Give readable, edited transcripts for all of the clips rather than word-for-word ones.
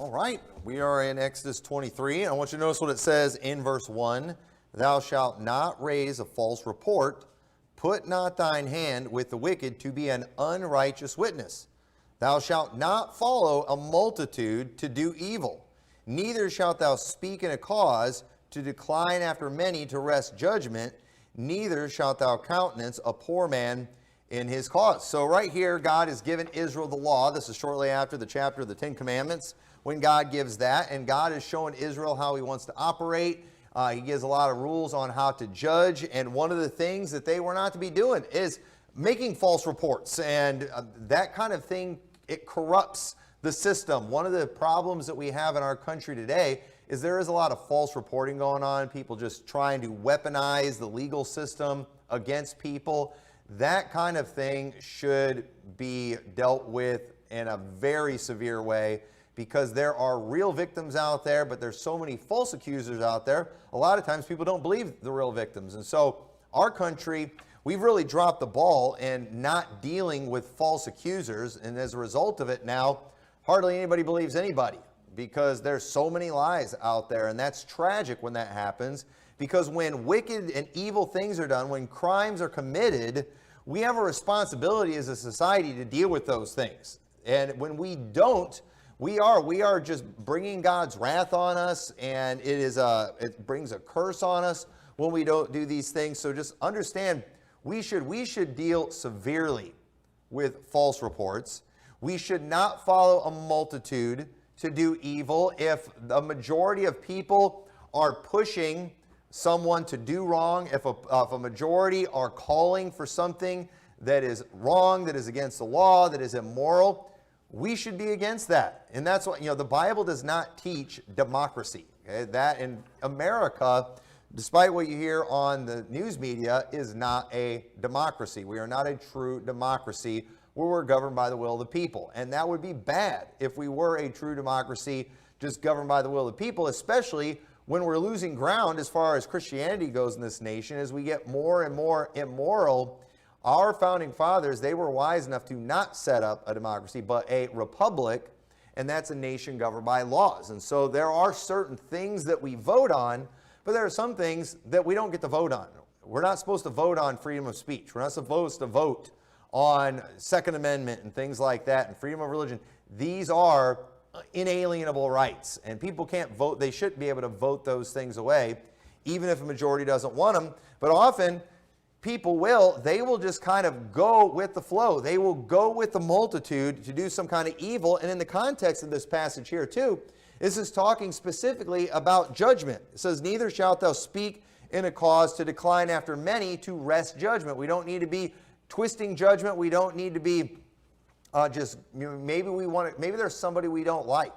All right, we are in Exodus 23. I want you to notice what it says in verse 1. Thou shalt not raise a false report. Put not thine hand with the wicked to be an unrighteous witness. Thou shalt not follow a multitude to do evil. Neither shalt thou speak in a cause to decline after many to wrest judgment. Neither shalt thou countenance a poor man in his cause. So right here, God has given Israel the law. This is shortly after the chapter of the Ten Commandments when God gives that. And God is showing Israel how he wants to operate. He gives a lot of rules on how to judge. And one of the things that they were not to be doing is making false reports. And that kind of thing, it corrupts the system. One of the problems that we have in our country today is there is a lot of false reporting going on. People just trying to weaponize the legal system against people. That kind of thing should be dealt with in a very severe way, because there are real victims out there, but there's so many false accusers out there. A lot of times people don't believe the real victims. And so our country, we've really dropped the ball in not dealing with false accusers. And as a result of it now, hardly anybody believes anybody, because there's so many lies out there. And that's tragic when that happens, because when wicked and evil things are done, when crimes are committed, we have a responsibility as a society to deal with those things. And when we don't, we are just bringing God's wrath on us, and it brings a curse on us when we don't do these things. So just understand, we should deal severely with false reports. We should not follow a multitude to do evil. If the majority of people are pushing someone to do wrong, if a majority are calling for something that is wrong, that is against the law, that is immoral, we should be against that. And that's what, the Bible does not teach democracy. Okay? That in America, despite what you hear on the news media, is not a democracy. We are not a true democracy where we're governed by the will of the people. And that would be bad if we were a true democracy just governed by the will of the people, especially when we're losing ground as far as Christianity goes in this nation. As we get more and more immoral, our founding fathers, they were wise enough to not set up a democracy, but a republic, and that's a nation governed by laws. And so there are certain things that we vote on, but there are some things that we don't get to vote on. We're not supposed to vote on freedom of speech. We're not supposed to vote on Second Amendment and things like that, and freedom of religion. These are inalienable rights, and people can't vote. They shouldn't be able to vote those things away, even if a majority doesn't want them. But often, people they will just kind of go with the flow. They will go with the multitude to do some kind of evil. And in the context of this passage here too, this is talking specifically about judgment. It says, neither shalt thou speak in a cause to decline after many to wrest judgment. We don't need to be twisting judgment. We don't need to be maybe there's somebody we don't like,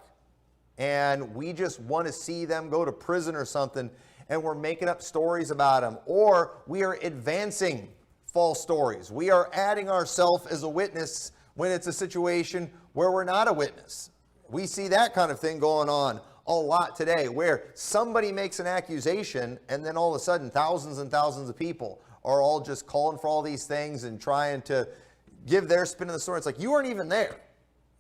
and we just want to see them go to prison or something, and we're making up stories about them, or we are advancing false stories. We are adding ourselves as a witness when it's a situation where we're not a witness. We see that kind of thing going on a lot today, where somebody makes an accusation, and then all of a sudden thousands and thousands of people are all just calling for all these things and trying to give their spin on the story. It's like, you weren't even there.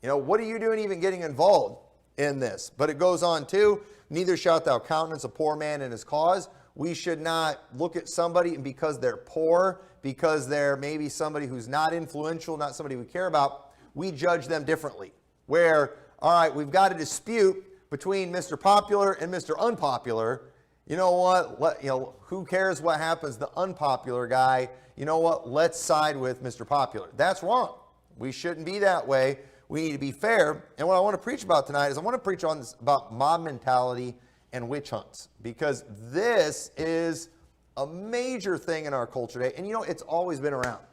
What are you doing even getting involved in this? But it goes on too, neither shalt thou countenance a poor man in his cause. We should not look at somebody, and because they're poor, because they're maybe somebody who's not influential, not somebody we care about, we judge them differently. Where, all right, we've got a dispute between Mr. Popular and Mr. Unpopular. You know what? Who cares what happens to the unpopular guy? You know what? Let's side with Mr. Popular. That's wrong. We shouldn't be that way. We need to be fair. And what I want to preach about tonight is I want to preach on this about mob mentality and witch hunts, because this is a major thing in our culture today. And it's always been around.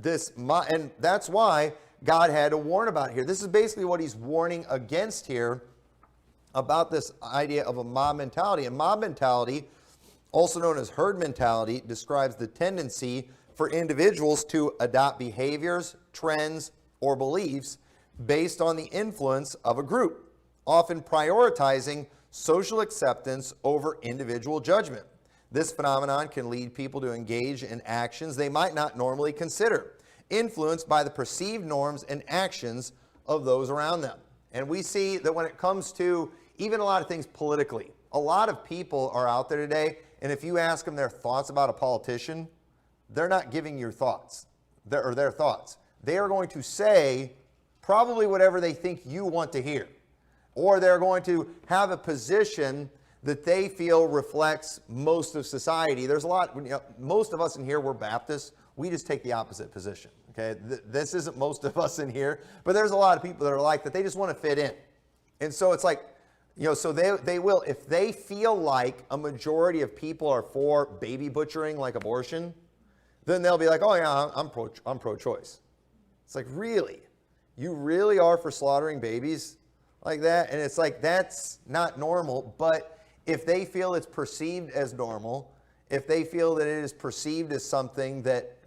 And that's why God had to warn about it here. This is basically what he's warning against here about this idea of a mob mentality. And mob mentality, also known as herd mentality, describes the tendency for individuals to adopt behaviors, trends, or beliefs based on the influence of a group, often prioritizing social acceptance over individual judgment. This phenomenon can lead people to engage in actions they might not normally consider, influenced by the perceived norms and actions of those around them. And we see that when it comes to even a lot of things politically, a lot of people are out there today, and if you ask them their thoughts about a politician, they're not giving your thoughts, their thoughts. They are going to say probably whatever they think you want to hear. Or they're going to have a position that they feel reflects most of society. There's a lot, most of us in here, we're Baptists. We just take the opposite position. Okay, this isn't most of us in here, but there's a lot of people that are like that. They just want to fit in. And so it's like, so they will, if they feel like a majority of people are for baby butchering like abortion, then they'll be like, oh yeah, I'm pro-choice. It's like, really? You really are for slaughtering babies like that? And it's like, that's not normal. But if they feel it's perceived as normal, if they feel that it is perceived as something that,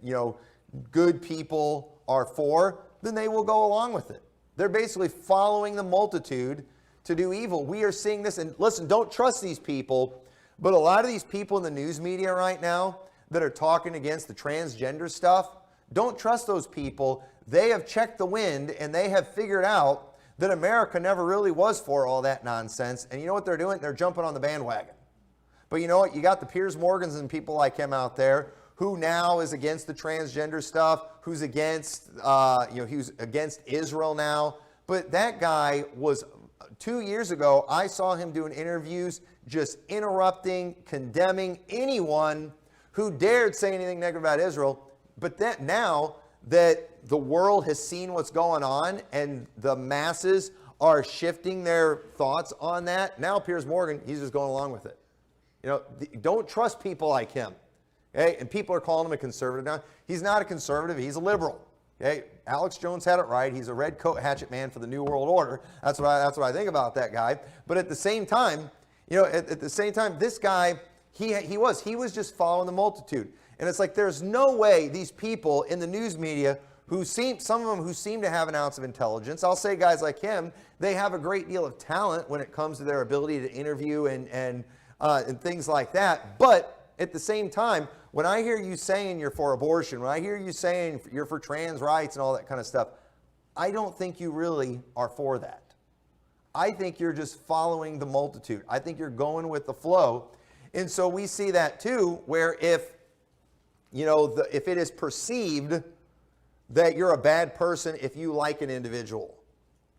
good people are for, then they will go along with it. They're basically following the multitude to do evil. We are seeing this, and listen, don't trust these people, but a lot of these people in the news media right now that are talking against the transgender stuff, don't trust those people. They have checked the wind, and they have figured out that America never really was for all that nonsense. And you know what they're doing? They're jumping on the bandwagon. But you know what? You got the Piers Morgans and people like him out there who now is against the transgender stuff, who's against, he's against Israel now. But that guy was, 2 years ago, I saw him doing interviews just interrupting, condemning anyone who dared say anything negative about Israel. But that now that the world has seen what's going on and the masses are shifting their thoughts on that, now Piers Morgan, he's just going along with it. Don't trust people like him. Okay? And people are calling him a conservative now. He's not a conservative, he's a liberal. Okay? Alex Jones had it right. He's a red coat hatchet man for the New World Order. That's what I think about that guy. But at the same time, this guy, he was just following the multitude. And it's like, there's no way these people in the news media some of them who seem to have an ounce of intelligence, I'll say guys like him, they have a great deal of talent when it comes to their ability to interview and things like that. But at the same time, when I hear you saying you're for abortion, when I hear you saying you're for trans rights and all that kind of stuff, I don't think you really are for that. I think you're just following the multitude. I think you're going with the flow. And so we see that too, where if it is perceived that you're a bad person if you like an individual,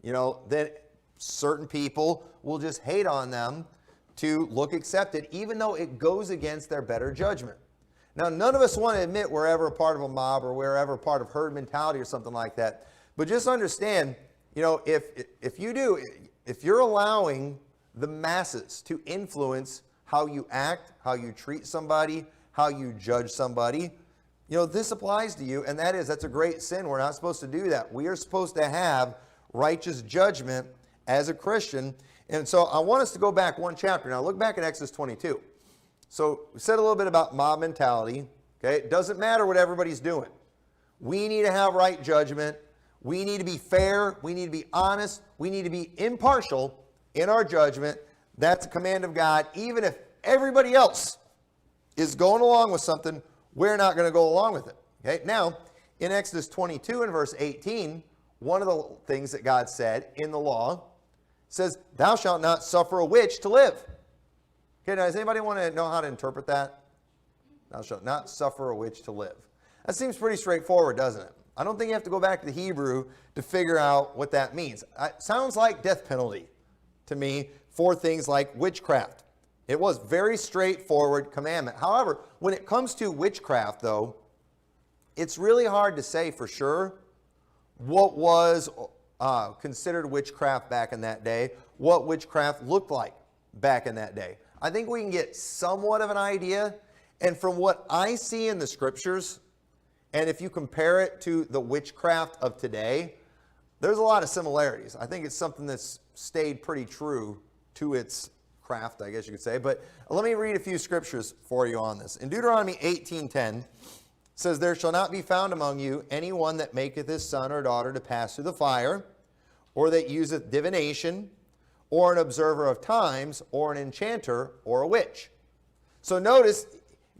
then certain people will just hate on them to look accepted, even though it goes against their better judgment. Now, none of us want to admit we're ever part of a mob or we're ever part of herd mentality or something like that. But just understand, if you're allowing the masses to influence how you act, how you treat somebody, how you judge somebody, this applies to you, and that's a great sin. We're not supposed to do that. We are supposed to have righteous judgment as a Christian. And so I want us to go back one chapter. Now look back at Exodus 22. So we said a little bit about mob mentality. Okay, it doesn't matter what everybody's doing. We need to have right judgment. We need to be fair. We need to be honest. We need to be impartial in our judgment. That's a command of God. Even if everybody else is going along with something, we're not going to go along with it. Okay, now in Exodus 22 and verse 18, one of the things that God said in the law says, thou shalt not suffer a witch to live. Okay, now does anybody want to know how to interpret that? Thou shalt not suffer a witch to live. That seems pretty straightforward, doesn't it? I don't think you have to go back to the Hebrew to figure out what that means. It sounds like death penalty to me for things like witchcraft. It was very straightforward commandment. However, when it comes to witchcraft, though, it's really hard to say for sure what was considered witchcraft back in that day, what witchcraft looked like back in that day. I think we can get somewhat of an idea, and from what I see in the scriptures, and if you compare it to the witchcraft of today, there's a lot of similarities. I think it's something that's stayed pretty true to its craft, I guess you could say. But let me read a few scriptures for you on this. In Deuteronomy 18:10, says, there shall not be found among you any one that maketh his son or daughter to pass through the fire, or that useth divination, or an observer of times, or an enchanter, or a witch. So notice,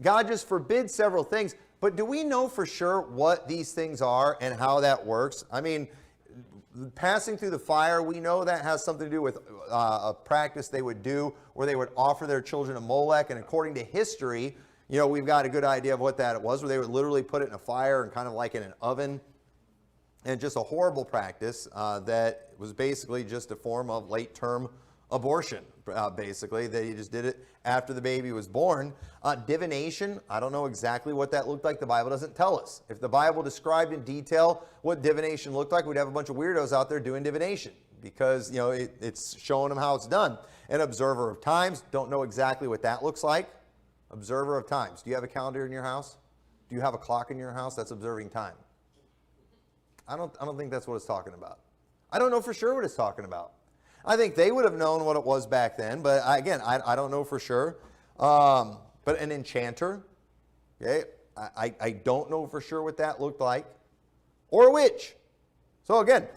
God just forbids several things, but do we know for sure what these things are and how that works? I mean, Passing through the fire, we know that has something to do with a practice they would do where they would offer their children to Molech. And according to history, we've got a good idea of what that was, where they would literally put it in a fire and kind of like in an oven. And just a horrible practice that was basically just a form of late-term abortion, basically. They just did it after the baby was born. Divination, I don't know exactly what that looked like. The Bible doesn't tell us. If the Bible described in detail what divination looked like, we'd have a bunch of weirdos out there doing divination because, it's showing them how it's done. An observer of times, don't know exactly what that looks like. Observer of times. Do you have a calendar in your house? Do you have a clock in your house? That's observing time. I don't think that's what it's talking about. I don't know for sure what it's talking about. I think they would have known what it was back then, but I don't know for sure. But an enchanter, okay, I don't know for sure what that looked like. Or a witch. So again,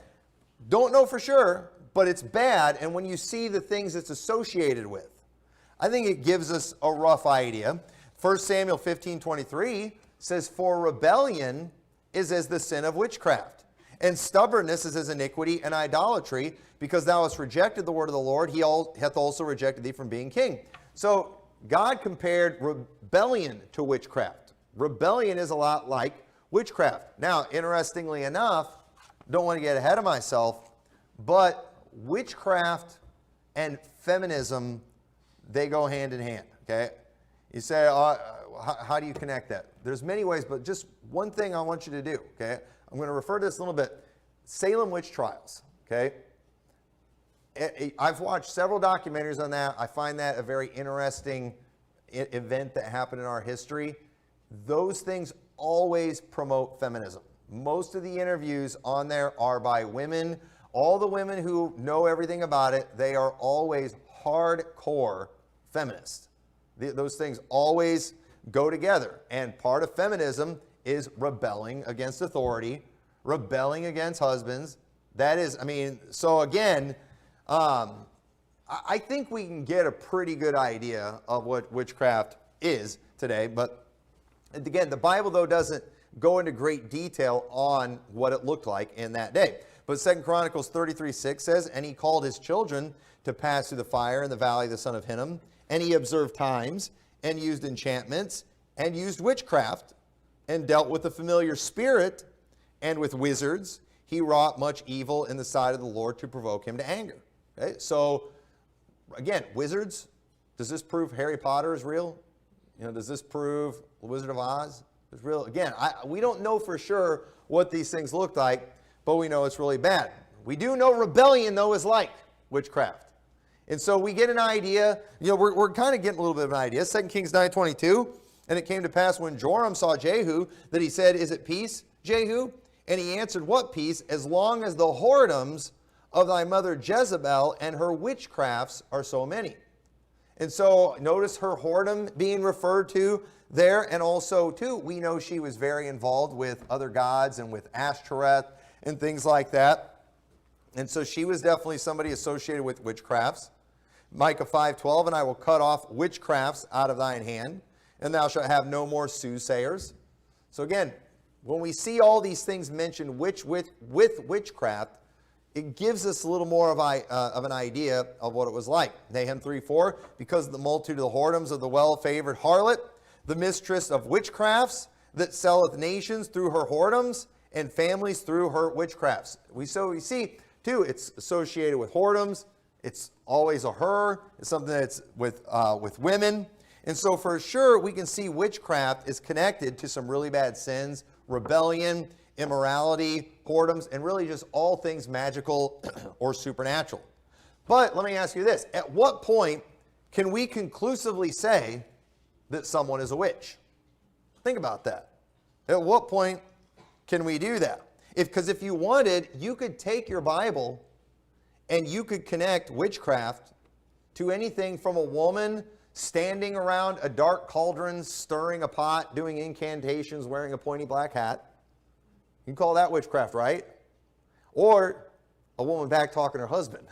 don't know for sure, but it's bad. And when you see the things it's associated with, I think it gives us a rough idea. 1 Samuel 15:23 says, "For rebellion is as the sin of witchcraft, and stubbornness is as iniquity and idolatry, because thou hast rejected the word of the Lord, he hath also rejected thee from being king." So God compared rebellion to witchcraft. Rebellion is a lot like witchcraft. Now, interestingly enough, don't want to get ahead of myself, but witchcraft and feminism, they go hand in hand, okay? You say, how do you connect that? There's many ways, but just one thing I want you to do, okay? I'm going to refer to this a little bit. Salem witch trials, okay? I've watched several documentaries on that. I find that a very interesting event that happened in our history. Those things always promote feminism. Most of the interviews on there are by women. All the women who know everything about it, they are always hardcore feminists. Those things always go together. And part of feminism is rebelling against authority, rebelling against husbands. That is, so again, I think we can get a pretty good idea of what witchcraft is today. But again, the Bible, though, doesn't go into great detail on what it looked like in that day. But 2 Chronicles 33:6 says, "And he called his children to pass through the fire in the valley of the son of Hinnom, and he observed times, and used enchantments, and used witchcraft, and dealt with the familiar spirit, and with wizards. He wrought much evil in the sight of the Lord to provoke him to anger." Okay? So, again, wizards. Does this prove Harry Potter is real? Does this prove the Wizard of Oz is real? Again, we don't know for sure what these things look like, but we know it's really bad. We do know rebellion, though, is like witchcraft. And so we get an idea, we're kind of getting a little bit of an idea. 2 Kings 9:22, "And it came to pass when Joram saw Jehu, that he said, Is it peace, Jehu? And he answered, What peace? As long as the whoredoms of thy mother Jezebel and her witchcrafts are so many." And so notice her whoredom being referred to there. And also, too, we know she was very involved with other gods and with Ashtoreth and things like that. And so she was definitely somebody associated with witchcrafts. Micah 5:12, "And I will cut off witchcrafts out of thine hand, and thou shalt have no more soothsayers." So again, when we see all these things mentioned with witchcraft, it gives us a little more of an idea of what it was like. Nahum 3:4, "Because of the multitude of the whoredoms of the well-favored harlot, the mistress of witchcrafts, that selleth nations through her whoredoms, and families through her witchcrafts." We see, too, it's associated with whoredoms. It's always a her. It's something that's with women. And so for sure, we can see witchcraft is connected to some really bad sins, rebellion, immorality, whoredoms, and really just all things magical or supernatural. But let me ask you this. At what point can we conclusively say that someone is a witch? Think about that. At what point can we do that? Because if you wanted, you could take your Bible and you could connect witchcraft to anything from a woman standing around a dark cauldron, stirring a pot, doing incantations, wearing a pointy black hat. You can call that witchcraft, right? Or a woman back talking to her husband.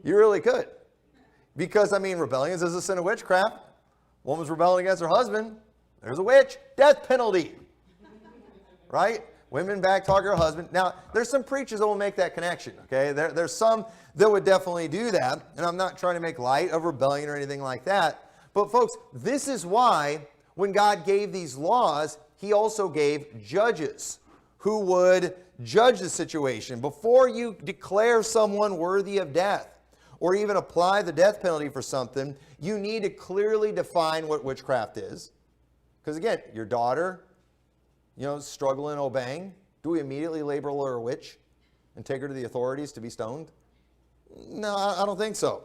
You really could. Because, rebellion is a sin of witchcraft. Woman's rebelling against her husband. There's a witch. Death penalty. Right? Women backtalk her husband. Now, there's some preachers that will make that connection, okay? There's some that would definitely do that, and I'm not trying to make light of rebellion or anything like that. But folks, this is why when God gave these laws, he also gave judges who would judge the situation. Before you declare someone worthy of death or even apply the death penalty for something, you need to clearly define what witchcraft is. Because again, your daughter, struggling obeying, do we immediately label her a witch and take her to the authorities to be stoned? No, I don't think so.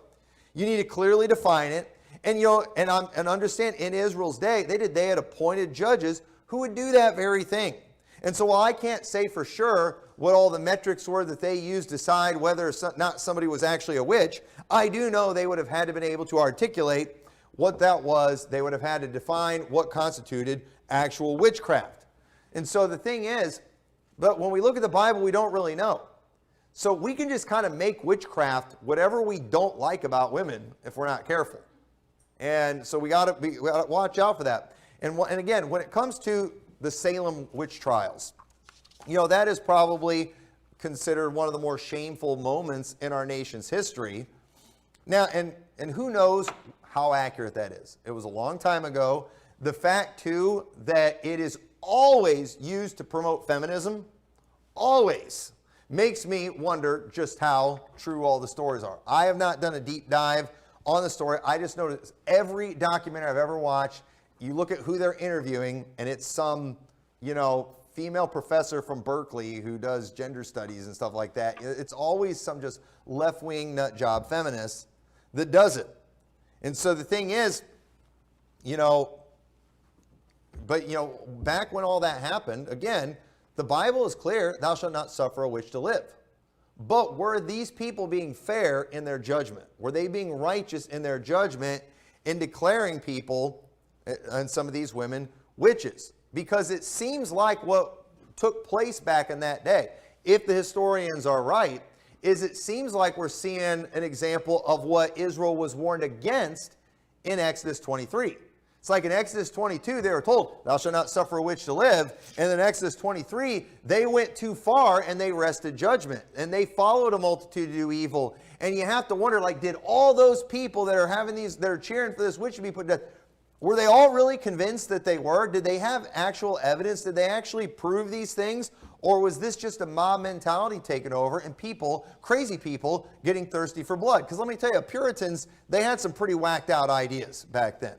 You need to clearly define it. And understand, in Israel's day, they had appointed judges who would do that very thing. And so while I can't say for sure what all the metrics were that they used to decide whether or not somebody was actually a witch, I do know they would have had to been able to articulate what that was. They would have had to define what constituted actual witchcraft. And so the thing is, but when we look at the Bible, we don't really know. So we can just kind of make witchcraft whatever we don't like about women if we're not careful. And so we got to watch out for that. And again, when it comes to the Salem witch trials, that is probably considered one of the more shameful moments in our nation's history. Now, and who knows how accurate that is. It was a long time ago. The fact, too, that it is always used to promote feminism, always, makes me wonder just how true all the stories are. I have not done a deep dive on the story. I just noticed every documentary I've ever watched, you look at who they're interviewing, and it's some, female professor from Berkeley who does gender studies and stuff like that. It's always some just left-wing nut job feminist that does it. And so the thing is, back when all that happened, again, the Bible is clear, thou shalt not suffer a witch to live. But were these people being fair in their judgment? Were they being righteous in their judgment in declaring people, and some of these women, witches? Because it seems like what took place back in that day, if the historians are right, is it seems like we're seeing an example of what Israel was warned against in Exodus 23. It's like in Exodus 22, they were told, thou shalt not suffer a witch to live. And in Exodus 23, they went too far and they wrested judgment. And they followed a multitude to do evil. And you have to wonder, did all those people that are cheering for this witch to be put to death, were they all really convinced that they were? Did they have actual evidence? Did they actually prove these things? Or was this just a mob mentality taking over and people, crazy people, getting thirsty for blood? Because let me tell you, Puritans, they had some pretty whacked out ideas back then.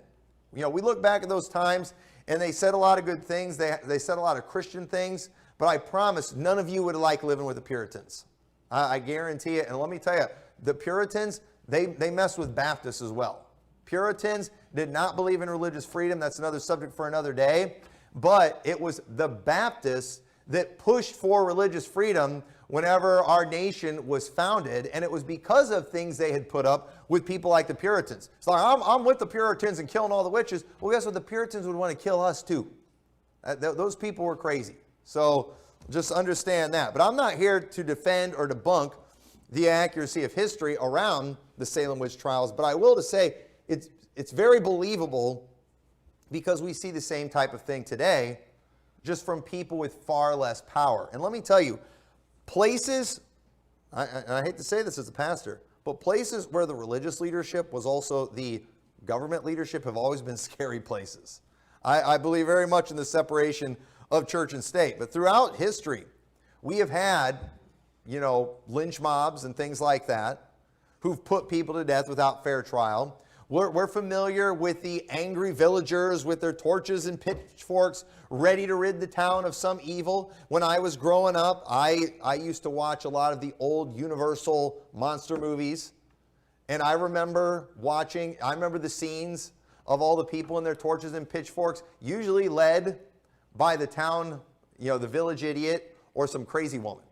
We look back at those times, and they said a lot of good things. They said a lot of Christian things, but I promise none of you would like living with the Puritans. I guarantee it. And let me tell you, the Puritans, they messed with Baptists as well. Puritans did not believe in religious freedom. That's another subject for another day. But it was the Baptists that pushed for religious freedom whenever our nation was founded, and it was because of things they had put up with people like the Puritans. It's like, I'm with the Puritans and killing all the witches. Well, guess what? The Puritans would want to kill us too. Those people were crazy. So just understand that. But I'm not here to defend or debunk the accuracy of history around the Salem witch trials, but I will to say it's very believable because we see the same type of thing today, just from people with far less power. And let me tell you, places, I hate to say this as a pastor, but places where the religious leadership was also the government leadership have always been scary places. I believe very much in the separation of church and state. But throughout history, we have had, lynch mobs and things like that who've put people to death without fair trial. We're familiar with the angry villagers with their torches and pitchforks ready to rid the town of some evil. When I was growing up, I used to watch a lot of the old Universal monster movies. And I remember the scenes of all the people in their torches and pitchforks, usually led by the town, the village idiot or some crazy woman.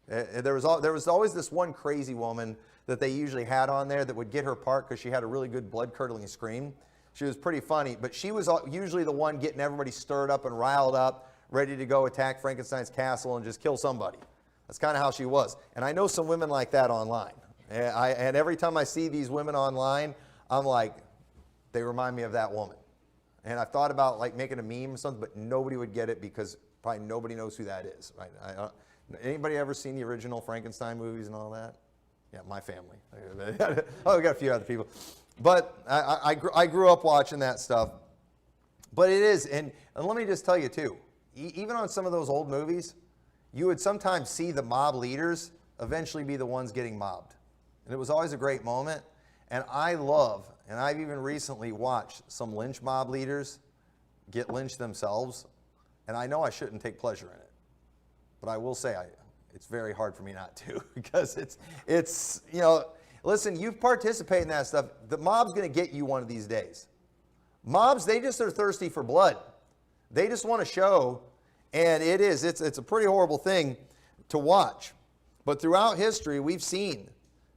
There was always this one crazy woman that they usually had on there that would get her part because she had a really good blood-curdling scream. She was pretty funny, but she was usually the one getting everybody stirred up and riled up, ready to go attack Frankenstein's castle and just kill somebody. That's kind of how she was. And I know some women like that online. And every time I see these women online, I'm like, they remind me of that woman. And I've thought about making a meme or something, but nobody would get it because Probably nobody knows who that is. Right? Anybody ever seen the original Frankenstein movies and all that? Yeah, my family. Oh, we got a few other people. But I grew up watching that stuff. But it is, and let me just tell you too, even on some of those old movies, you would sometimes see the mob leaders eventually be the ones getting mobbed. And it was always a great moment. And I love, and I've even recently watched some lynch mob leaders get lynched themselves. And I know I shouldn't take pleasure in it. But I will say it's very hard for me not to, because it's listen, you participate in that stuff. The mob's going to get you one of these days. Mobs, they just are thirsty for blood. They just want to show, and it's a pretty horrible thing to watch. But throughout history, we've seen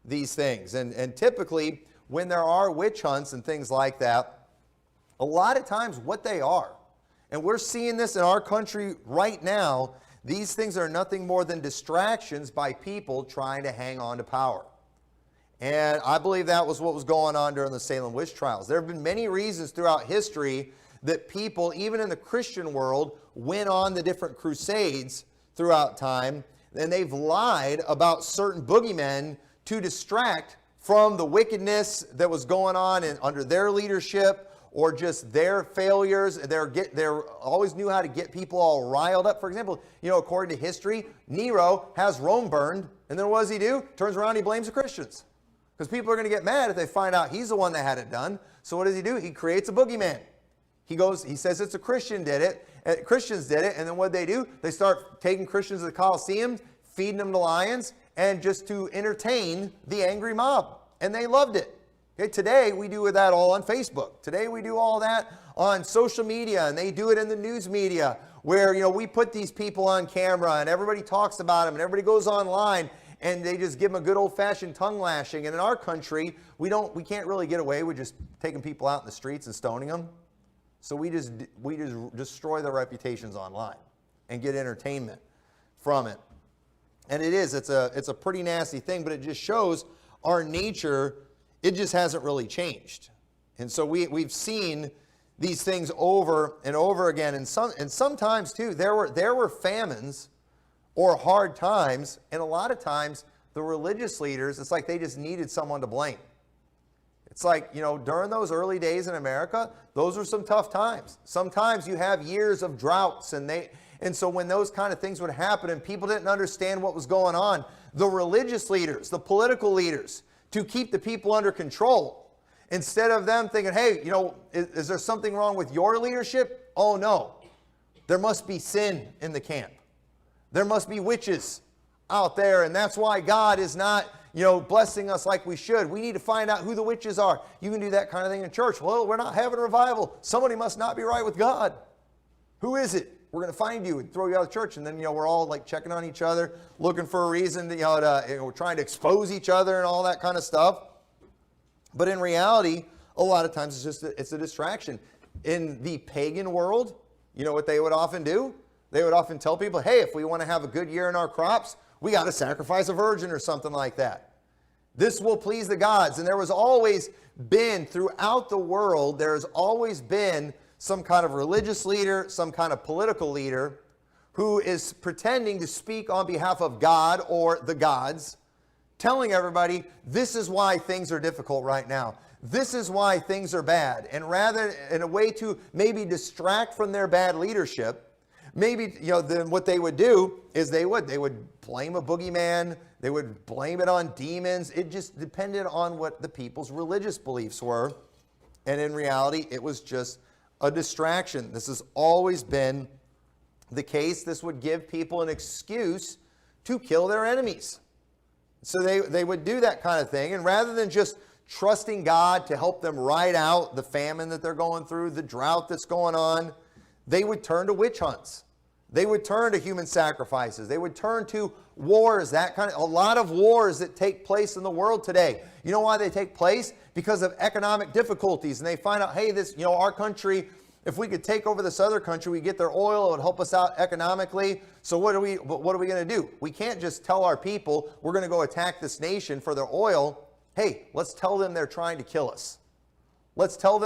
these things. And typically, when there are witch hunts and things like that, a lot of times what they are, and we're seeing this in our country right now, these things are nothing more than distractions by people trying to hang on to power. And I believe that was what was going on during the Salem witch trials. There have been many reasons throughout history that people, even in the Christian world, went on the different crusades throughout time, and they've lied about certain boogeymen to distract from the wickedness that was going on under their leadership, or just their failures. They always knew how to get people all riled up. For example, according to history, Nero has Rome burned, and then what does he do? Turns around, he blames the Christians. Because people are going to get mad if they find out he's the one that had it done. So what does he do? He creates a boogeyman. He says it's a Christians did it, and then what do? They start taking Christians to the Colosseum, feeding them to lions, and just to entertain the angry mob. And they loved it. Okay, today we do that all on Facebook. Today we do all that on social media, and they do it in the news media, where we put these people on camera and everybody talks about them and everybody goes online and they just give them a good old-fashioned tongue lashing. And in our country, we can't really get away with just taking people out in the streets and stoning them. So we just destroy their reputations online and get entertainment from it. And it's a pretty nasty thing, but it just shows our nature. It just hasn't really changed. And so we've seen these things over and over again. And sometimes too, there were famines or hard times, and a lot of times the religious leaders, it's like they just needed someone to blame. It's like, during those early days in America, those were some tough times. Sometimes you have years of droughts, and so when those kind of things would happen and people didn't understand what was going on, the religious leaders, the political leaders, to keep the people under control, instead of them thinking, hey, is there something wrong with your leadership? Oh no, there must be sin in the camp. There must be witches out there, and that's why God is not, blessing us like we should. We need to find out who the witches are. You can do that kind of thing in church. Well, we're not having a revival. Somebody must not be right with God. Who is it? We're going to find you and throw you out of church. And then, we're all like checking on each other, looking for a reason to, we're trying to expose each other and all that kind of stuff. But in reality, a lot of times it's a distraction. In the pagan world, you know what they would often do? They would often tell people, hey, if we want to have a good year in our crops, we got to sacrifice a virgin or something like that. This will please the gods. And there was always been, throughout the world, there's always been some kind of religious leader, some kind of political leader who is pretending to speak on behalf of God or the gods, telling everybody, this is why things are difficult right now. This is why things are bad. And rather, in a way to maybe distract from their bad leadership, maybe, then what they would do is they would blame a boogeyman. They would blame it on demons. It just depended on what the people's religious beliefs were. And in reality, it was just a distraction. This has always been the case. This would give people an excuse to kill their enemies. So they would do that kind of thing. And rather than just trusting God to help them ride out the famine that they're going through, the drought that's going on, they would turn to witch hunts. They would turn to human sacrifices. They would turn to wars, a lot of wars that take place in the world today. You know why they take place? Because of economic difficulties. And they find out, hey, our country, if we could take over this other country, we get their oil, it would help us out economically. So what are we going to do? We can't just tell our people we're going to go attack this nation for their oil. Hey, let's tell them they're trying to kill us. Let's tell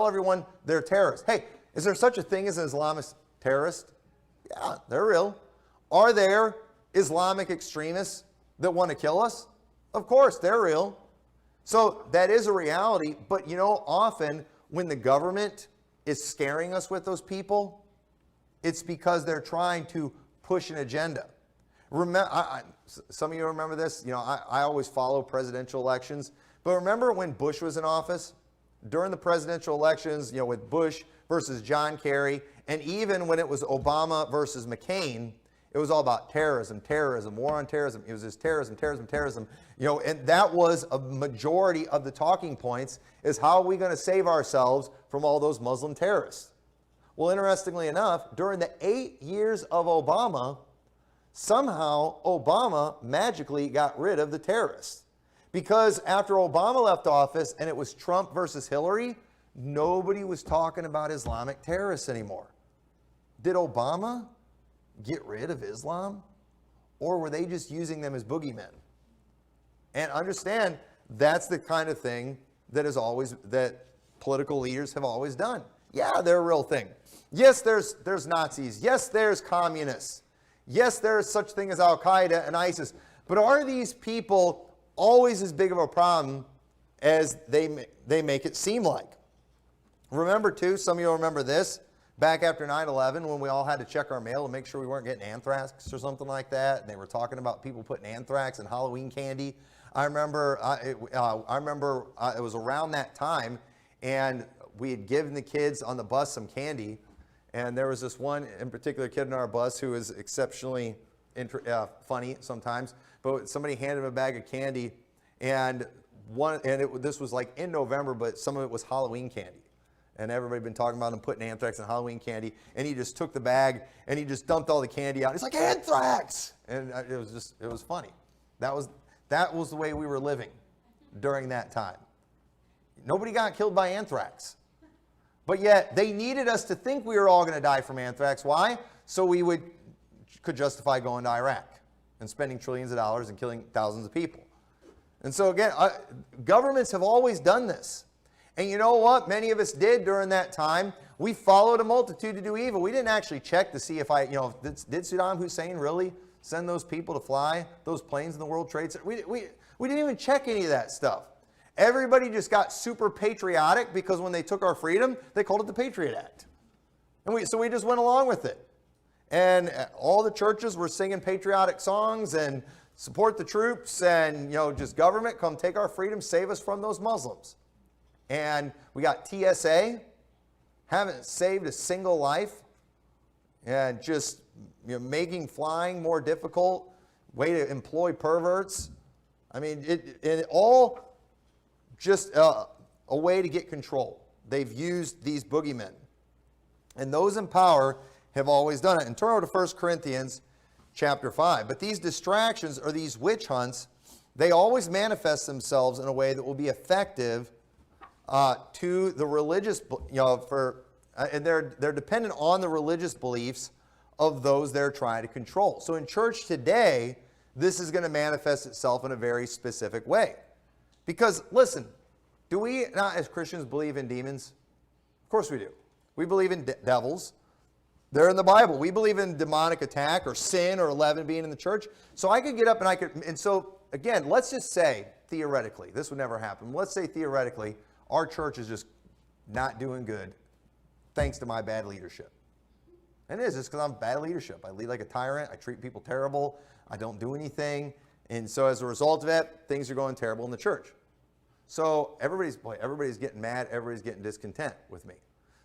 everyone they're terrorists. Hey, is there such a thing as an Islamist terrorist? Yeah, they're real. Are there Islamic extremists that want to kill us? Of course, they're real. So that is a reality. But often when the government is scaring us with those people, it's because they're trying to push an agenda. Remember, some of you remember this. I always follow presidential elections. But remember when Bush was in office? During the presidential elections, with Bush versus John Kerry, and even when it was Obama versus McCain, it was all about terrorism, war on terrorism. It was just terrorism. And that was a majority of the talking points, is how are we going to save ourselves from all those Muslim terrorists? Well, interestingly enough, during the 8 years of Obama, somehow Obama magically got rid of the terrorists. Because after Obama left office and it was Trump versus Hillary, nobody was talking about Islamic terrorists anymore. Did Obama get rid of Islam? Or were they just using them as boogeymen? And understand, that's the kind of thing that political leaders have always done. Yeah, they're a real thing. Yes, there's Nazis. Yes, there's communists. Yes, there's such thing as Al-Qaeda and ISIS. But are these people always as big of a problem as they make it seem like? Remember, too, some of you remember this, back after 9/11 when we all had to check our mail to make sure we weren't getting anthrax or something like that, and they were talking about people putting anthrax in Halloween candy. I remember it was around that time, and we had given the kids on the bus some candy, and there was this one in particular kid in our bus who was exceptionally funny sometimes, but somebody handed him a bag of candy, and this was like in November, but some of it was Halloween candy. And everybody had been talking about him putting anthrax in Halloween candy, and he just took the bag and he just dumped all the candy out. He's like, anthrax! And it was funny. That was the way we were living during that time. Nobody got killed by anthrax. But yet they needed us to think we were all going to die from anthrax. Why? So we could justify going to Iraq and spending trillions of dollars and killing thousands of people. And so again, governments have always done this. And you know what many of us did during that time? We followed a multitude to do evil. We didn't actually check to see if did Saddam Hussein really send those people to fly those planes in the World Trade Center? We didn't even check any of that stuff. Everybody just got super patriotic because when they took our freedom, they called it the Patriot Act. And so we just went along with it. And all the churches were singing patriotic songs and support the troops and, just government, come take our freedom, save us from those Muslims. And we got TSA, haven't saved a single life, and just making flying more difficult, way to employ perverts. I mean, it all just a way to get control. They've used these boogeymen. And those in power have always done it. And turn over to 1 Corinthians chapter 5. But these distractions or these witch hunts, they always manifest themselves in a way that will be effective to the religious, and they're dependent on the religious beliefs of those they're trying to control. So in church today, this is going to manifest itself in a very specific way. Because, listen, do we not as Christians believe in demons? Of course we do. We believe in devils. They're in the Bible. We believe in demonic attack or sin or leaven being in the church. So I could get up and so again, let's just say, theoretically, this would never happen. Let's say theoretically, our church is just not doing good thanks to my bad leadership. And it is just because I'm bad leadership. I lead like a tyrant. I treat people terrible. I don't do anything. And so as a result of that, things are going terrible in the church. So everybody's getting mad. Everybody's getting discontent with me.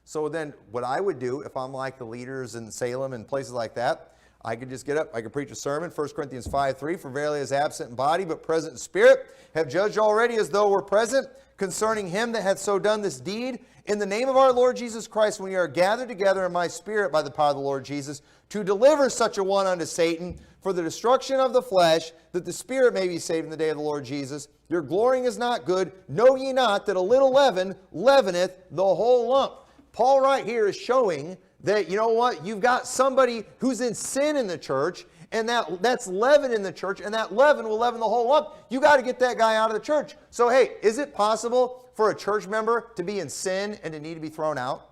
So then what I would do if I'm like the leaders in Salem and places like that, I could just get up. I could preach a sermon, 1 Corinthians 5:3, for verily is absent in body, but present in spirit, have judged already as though we're present, concerning him that hath so done this deed. In the name of our Lord Jesus Christ, when we are gathered together in my spirit by the power of the Lord Jesus, to deliver such a one unto Satan for the destruction of the flesh, that the spirit may be saved in the day of the Lord Jesus. Your glorying is not good. Know ye not that a little leaven leaveneth the whole lump. Paul right here is showing that, you know what, you've got somebody who's in sin in the church, and that's leaven in the church, and that leaven will leaven the whole lump. You got to get that guy out of the church. So, hey, is it possible for a church member to be in sin and to need to be thrown out?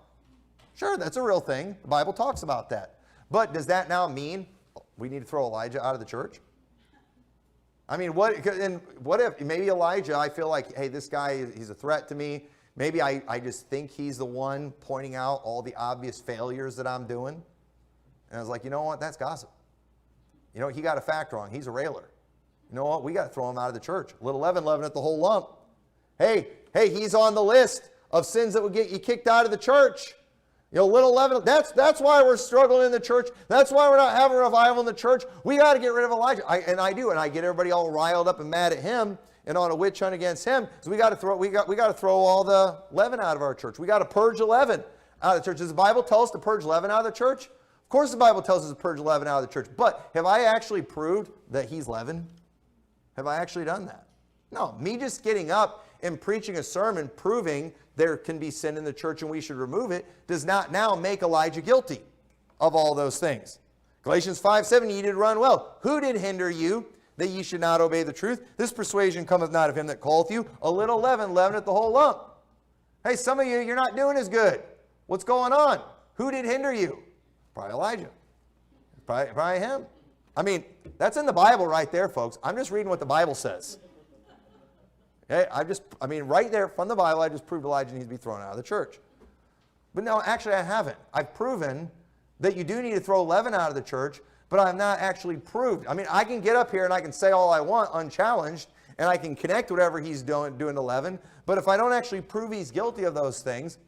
Sure, that's a real thing. The Bible talks about that. But does that now mean we need to throw Elijah out of the church? I mean, what if maybe Elijah, I feel like, hey, this guy, he's a threat to me. Maybe I just think he's the one pointing out all the obvious failures that I'm doing. And I was like, you know what? That's gossip. You know, he got a fact wrong. He's a railer. You know what? We got to throw him out of the church. Little leaven, leaveneth the whole lump. Hey, he's on the list of sins that would get you kicked out of the church. You know, little leaven, that's why we're struggling in the church. That's why we're not having a revival in the church. We got to get rid of Elijah. I get everybody all riled up and mad at him and on a witch hunt against him. So we got to throw all the leaven out of our church. We got to purge the leaven out of the church. Does the Bible tell us to purge leaven out of the church? Of course the Bible tells us to purge leaven out of the church. But have I actually proved that he's leaven? Have I actually done that? No. Me just getting up and preaching a sermon proving there can be sin in the church and we should remove it does not now make Elijah guilty of all those things. Galatians 5:7, ye did run well. Who did hinder you that ye should not obey the truth? This persuasion cometh not of him that calleth you. A little leaven leaveneth the whole lump. Hey, some of you, you're not doing as good. What's going on? Who did hinder you? Probably Elijah. Probably him. I mean, that's in the Bible right there, folks. I'm just reading what the Bible says. Okay, right there from the Bible, I just proved Elijah needs to be thrown out of the church. But no, actually I haven't. I've proven that you do need to throw leaven out of the church, but I'm not actually proved. I mean, I can get up here and I can say all I want unchallenged, and I can connect whatever he's doing to leaven, but if I don't actually prove he's guilty of those things,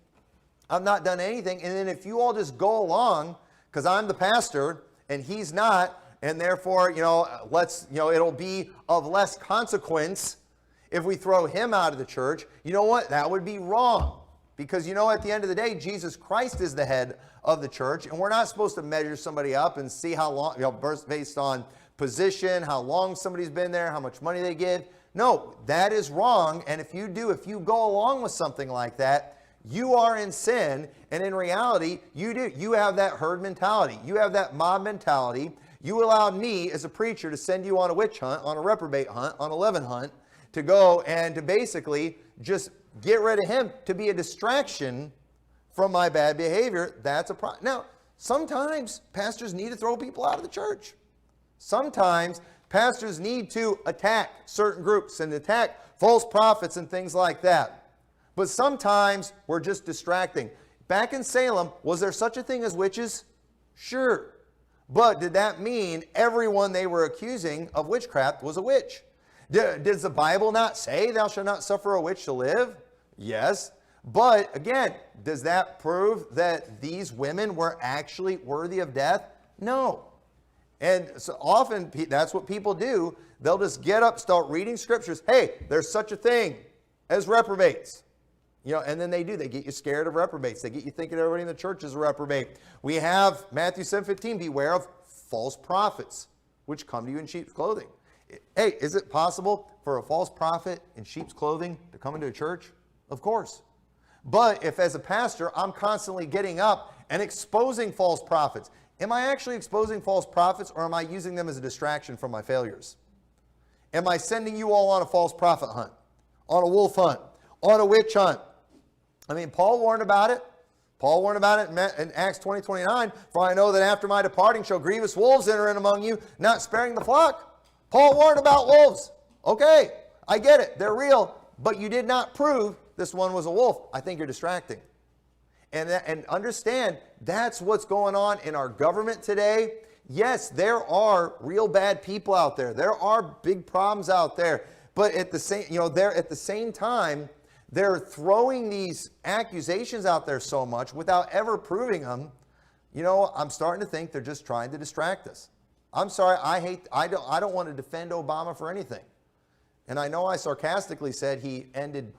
I've not done anything. And then if you all just go along, because I'm the pastor and he's not, and therefore, it'll be of less consequence if we throw him out of the church, you know what? That would be wrong. Because at the end of the day, Jesus Christ is the head of the church, and we're not supposed to measure somebody up and see how long, based on position, how long somebody's been there, how much money they give. No, that is wrong. And if you go along with something like that, you are in sin. And in reality, you have that herd mentality. You have that mob mentality. You allowed me as a preacher to send you on a witch hunt, on a reprobate hunt, on a leaven hunt, to go and to basically just get rid of him, to be a distraction from my bad behavior. That's a problem. Now, sometimes pastors need to throw people out of the church. Sometimes pastors need to attack certain groups and attack false prophets and things like that. But sometimes we're just distracting. Back in Salem, was there such a thing as witches? Sure. But did that mean everyone they were accusing of witchcraft was a witch? Does the Bible not say thou shalt not suffer a witch to live? Yes. But again, does that prove that these women were actually worthy of death? No. And so often that's what people do. They'll just get up, start reading scriptures. Hey, there's such a thing as reprobates. And then they get you scared of reprobates. They get you thinking everybody in the church is a reprobate. We have Matthew 7:15, beware of false prophets, which come to you in sheep's clothing. Hey, is it possible for a false prophet in sheep's clothing to come into a church? Of course. But if as a pastor, I'm constantly getting up and exposing false prophets, am I actually exposing false prophets, or am I using them as a distraction from my failures? Am I sending you all on a false prophet hunt, on a wolf hunt, on a witch hunt? I mean, Paul warned about it. Paul warned about it in Acts 20:29. For I know that after my departing shall grievous wolves enter in among you, not sparing the flock. Paul warned about wolves. Okay, I get it. They're real. But you did not prove this one was a wolf. I think you're distracting. And understand, that's what's going on in our government today. Yes, there are real bad people out there. There are big problems out there. But at the same time, they're throwing these accusations out there so much without ever proving them. I'm starting to think they're just trying to distract us. I'm sorry, I don't want to defend Obama for anything. And I know I sarcastically said he ended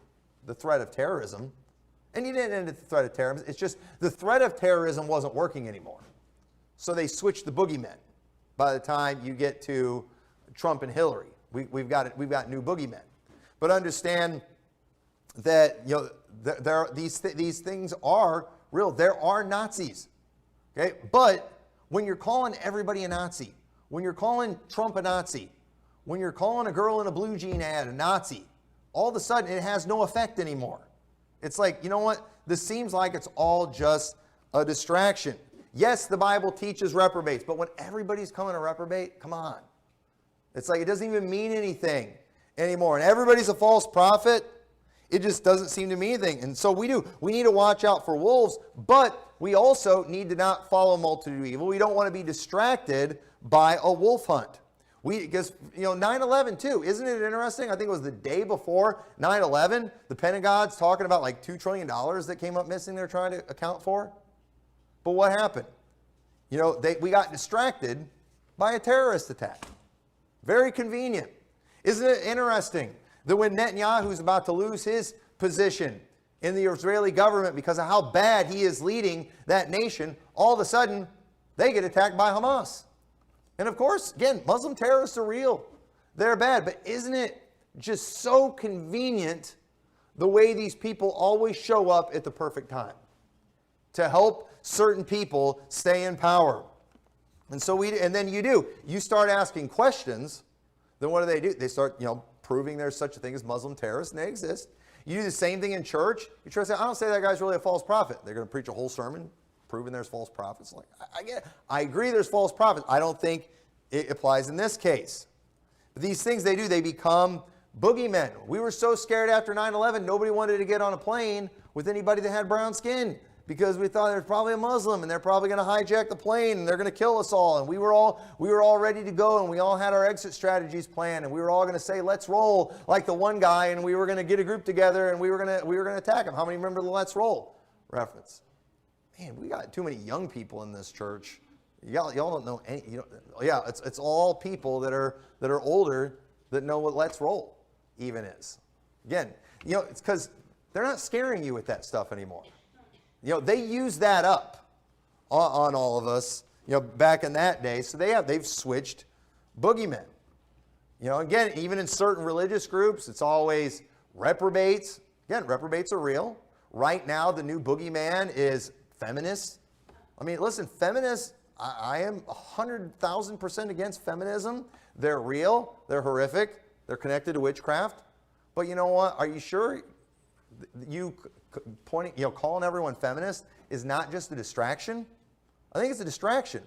the threat of terrorism. And he didn't end the threat of terrorism. It's just the threat of terrorism wasn't working anymore. So they switched the boogeymen. By the time you get to Trump and Hillary, we've got new boogeymen. But understand that these things are real. There are Nazis. Okay? But when you're calling everybody a Nazi, when you're calling Trump a Nazi, when you're calling a girl in a blue jean ad a Nazi, all of a sudden it has no effect anymore. It's like, you know what? This seems like it's all just a distraction. Yes, the Bible teaches reprobates, but when everybody's coming a reprobate, come on. It's like it doesn't even mean anything anymore. And everybody's a false prophet. It just doesn't seem to mean anything. And so we need to watch out for wolves, but we also need to not follow a multitude of evil. We don't want to be distracted by a wolf hunt. Because 9/11 too, isn't it interesting? I think it was the day before 9/11, the Pentagon's talking about like $2 trillion that came up missing they're trying to account for. But what happened? We got distracted by a terrorist attack. Very convenient. Isn't it interesting that when Netanyahu's about to lose his position in the Israeli government because of how bad he is leading that nation, all of a sudden they get attacked by Hamas. And of course, again, Muslim terrorists are real. They're bad. But isn't it just so convenient the way these people always show up at the perfect time to help certain people stay in power? And so then you start asking questions, then what do? They start, proving there's such a thing as Muslim terrorists, and they exist. You do the same thing in church. You try to say, I don't say that guy's really a false prophet. They're going to preach a whole sermon proving there's false prophets. Like, I get it. I agree there's false prophets. I don't think it applies in this case. But these things they do, they become boogeymen. We were so scared after 9/11, nobody wanted to get on a plane with anybody that had brown skin because we thought there's probably a Muslim and they're probably going to hijack the plane and they're going to kill us all. And we were all ready to go, and we all had our exit strategies planned, and we were all going to say, let's roll, like the one guy, and we were going to get a group together and we were going to attack him. How many remember the let's roll reference? Man, we got too many young people in this church. Y'all don't know any. It's all people that are older that know what let's roll even is. Again, it's because they're not scaring you with that stuff anymore. They use that up on all of us. Back in that day, so they've switched boogeymen. Again, even in certain religious groups, it's always reprobates. Again, reprobates are real. Right now, the new boogeyman is feminists. I mean, listen, feminists, I am 100,000% against feminism. They're real. They're horrific. They're connected to witchcraft. But you know what? Are you sure calling everyone feminist is not just a distraction? I think it's a distraction.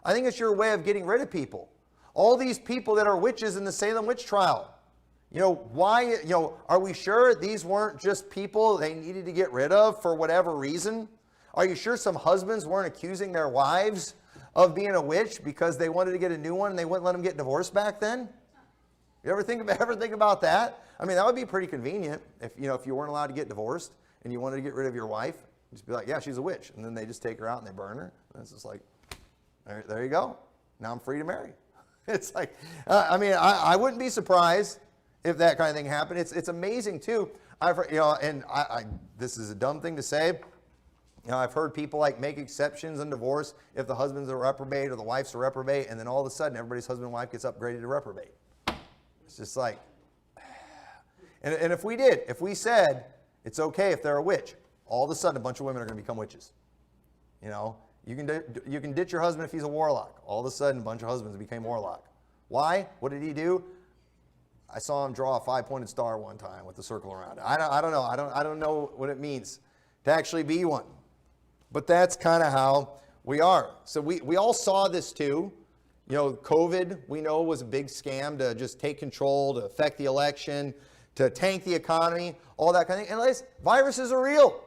I think it's your way of getting rid of people. All these people that are witches in the Salem witch trial. Why, are we sure these weren't just people they needed to get rid of for whatever reason? Are you sure some husbands weren't accusing their wives of being a witch because they wanted to get a new one and they wouldn't let them get divorced back then? You ever think about that? I mean, that would be pretty convenient if you weren't allowed to get divorced and you wanted to get rid of your wife. Just be like, yeah, she's a witch. And then they just take her out and they burn her. And it's just like, there you go. Now I'm free to marry. It's like, I wouldn't be surprised if that kind of thing happened. It's amazing too. I've heard, and this is a dumb thing to say. I've heard people make exceptions in divorce if the husband's a reprobate or the wife's a reprobate, and then all of a sudden everybody's husband and wife gets upgraded to reprobate. It's just like, and if we said it's okay if they're a witch, all of a sudden a bunch of women are going to become witches. You can ditch your husband if he's a warlock. All of a sudden a bunch of husbands became warlock. Why? What did he do? I saw him draw a 5-pointed star one time with a circle around it. I don't know. I don't know what it means to actually be one. But that's kind of how we are. So we all saw this too. COVID, we know, was a big scam to just take control, to affect the election, to tank the economy, all that kind of thing. And listen, viruses are real.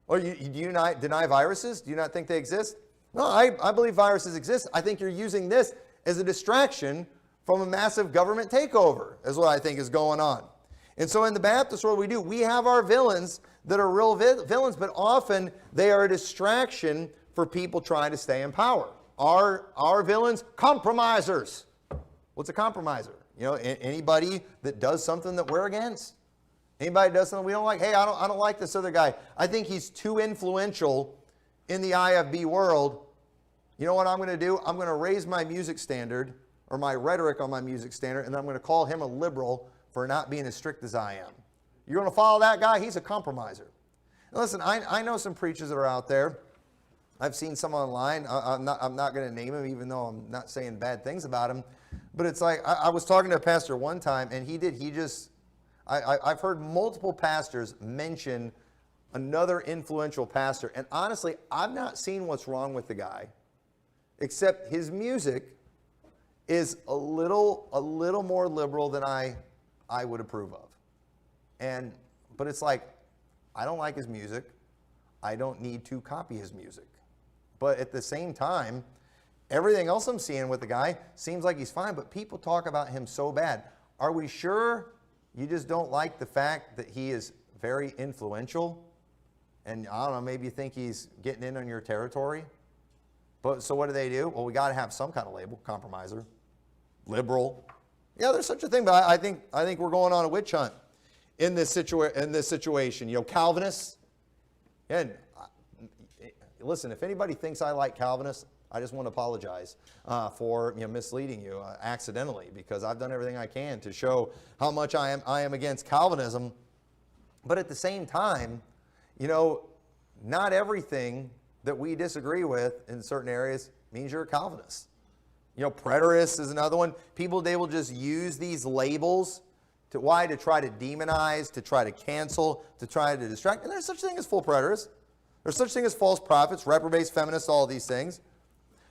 Or do you not deny viruses? Do you not think they exist? No, I believe viruses exist. I think you're using this as a distraction from a massive government takeover, is what I think is going on. And so in the Baptist world, we have our villains that are real villains, but often they are a distraction for people trying to stay in power. Our villains, compromisers. What's a compromiser? Anybody that does something that we're against. Anybody that does something we don't like. Hey, I don't like this other guy. I think he's too influential in the IFB world. You know what I'm going to do? I'm going to raise my music standard, or my rhetoric on my music standard, and I'm going to call him a liberal for not being as strict as I am. You're going to follow that guy? He's a compromiser. Now listen, I know some preachers that are out there. I've seen some online. I'm not going to name him, even though I'm not saying bad things about him. But it's like, I was talking to a pastor one time, and I've heard multiple pastors mention another influential pastor. And honestly, I've not seen what's wrong with the guy, except his music is a little more liberal than I would approve of. But it's like, I don't like his music. I don't need to copy his music. But at the same time, everything else I'm seeing with the guy seems like he's fine, but people talk about him so bad. Are we sure you just don't like the fact that he is very influential? And I don't know, maybe you think he's getting in on your territory? But so what do? Well, we got to have some kind of label: compromiser, liberal. Yeah, there's such a thing, but I think we're going on a witch hunt in this situation. Calvinists. And listen, if anybody thinks I like Calvinists, I just want to apologize for misleading you accidentally, because I've done everything I can to show how much I am against Calvinism. But at the same time, not everything that we disagree with in certain areas means you're a Calvinist. Preterist is another one. People, they will just use these labels to try to demonize, to try to cancel, to try to distract. And there's such a thing as full preterists. There's such a thing as false prophets, reprobates, feminists, all of these things.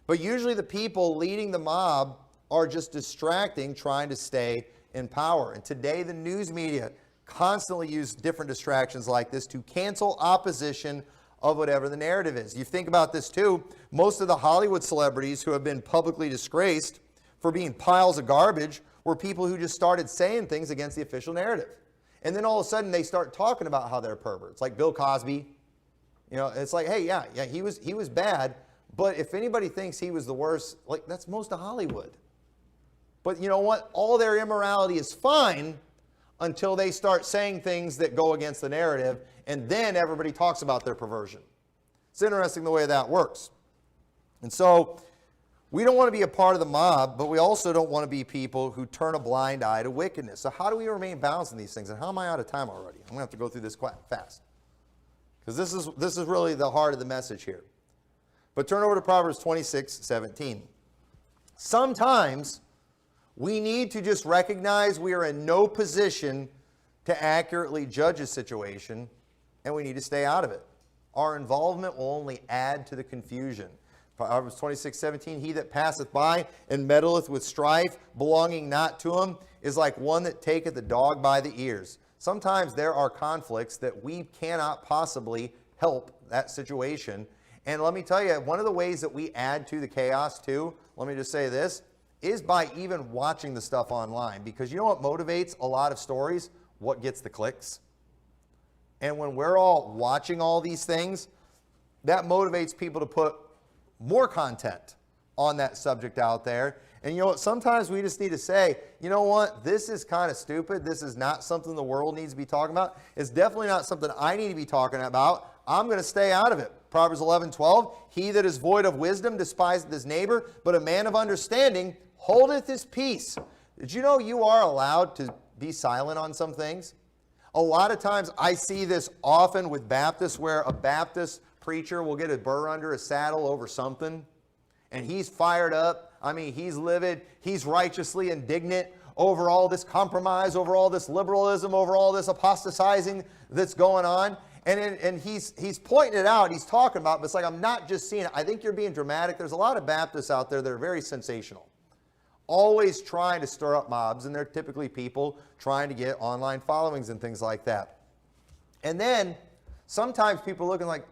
But usually the people leading the mob are just distracting, trying to stay in power. And today the news media constantly use different distractions like this to cancel opposition of whatever the narrative is. You think about this too. Most of the Hollywood celebrities who have been publicly disgraced for being piles of garbage were people who just started saying things against the official narrative. And then all of a sudden they start talking about how they're perverts. Like Bill Cosby. It's like, hey, yeah, he was bad. But if anybody thinks he was the worst, that's most of Hollywood. But you know what? All their immorality is fine until they start saying things that go against the narrative, and then everybody talks about their perversion. It's interesting the way that works. And so we don't want to be a part of the mob, but we also don't want to be people who turn a blind eye to wickedness. So how do we remain balanced in these things? And how am I out of time already? I'm going to have to go through this quite fast, because this is really the heart of the message here. But turn over to Proverbs 26:17. Sometimes we need to just recognize we are in no position to accurately judge a situation, and we need to stay out of it. Our involvement will only add to the confusion. Proverbs 26:17, he that passeth by and meddleth with strife, belonging not to him, is like one that taketh the dog by the ears. Sometimes there are conflicts that we cannot possibly help that situation. And let me tell you, one of the ways that we add to the chaos too, let me just say this, is by even watching the stuff online. Because you know what motivates a lot of stories? What gets the clicks? And when we're all watching all these things, that motivates people to put more content on that subject out there. And you know what? Sometimes we just need to say, you know what? This is kind of stupid. This is not something the world needs to be talking about. It's definitely not something I need to be talking about. I'm going to stay out of it. Proverbs 11:12, he that is void of wisdom despiseth his neighbor, but a man of understanding holdeth his peace. Did you know you are allowed to be silent on some things? A lot of times I see this often with Baptists, where a Baptist preacher will get a burr under a saddle over something, and he's fired up. I mean, he's livid. He's righteously indignant over all this compromise, over all this liberalism, over all this apostatizing that's going on. And he's pointing it out. He's talking about it, but it's like, I'm not just seeing it. I think you're being dramatic. There's a lot of Baptists out there that are very sensational, always trying to stir up mobs, and they're typically people trying to get online followings and things like that. And then sometimes people are looking like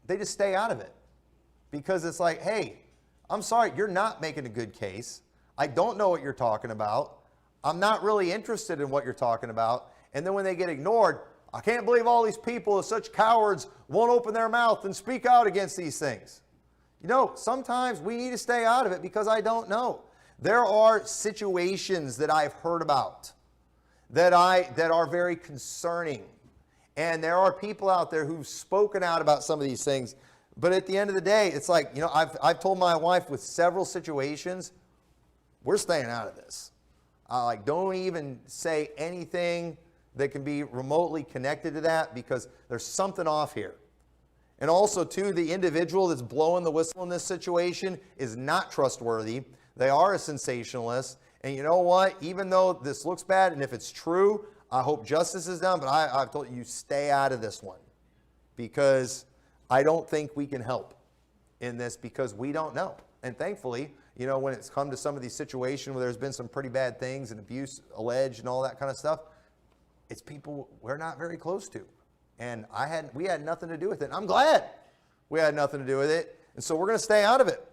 they just stay out of it, because it's like, hey, I'm sorry, you're not making a good case. I don't know what you're talking about. I'm not really interested in what you're talking about. And then when they get ignored, I can't believe all these people, such cowards, won't open their mouth and speak out against these things. You know, sometimes we need to stay out of it because I don't know. There are situations that I've heard about that are very concerning. And there are people out there who've spoken out about some of these things. But at the end of the day, it's like, you know, I've told my wife with several situations, we're staying out of this. Don't even say anything that can be remotely connected to that, because there's something off here. And also, too, the individual that's blowing the whistle in this situation is not trustworthy. They are a sensationalist. And you know what? Even though this looks bad, and if it's true, I hope justice is done, but I've told you, stay out of this one. because I don't think we can help in this because we don't know. And thankfully, you know, when it's come to some of these situations where there's been some pretty bad things and abuse alleged and all that kind of stuff, it's people we're not very close to. And we had nothing to do with it. And I'm glad we had nothing to do with it. And so we're going to stay out of it.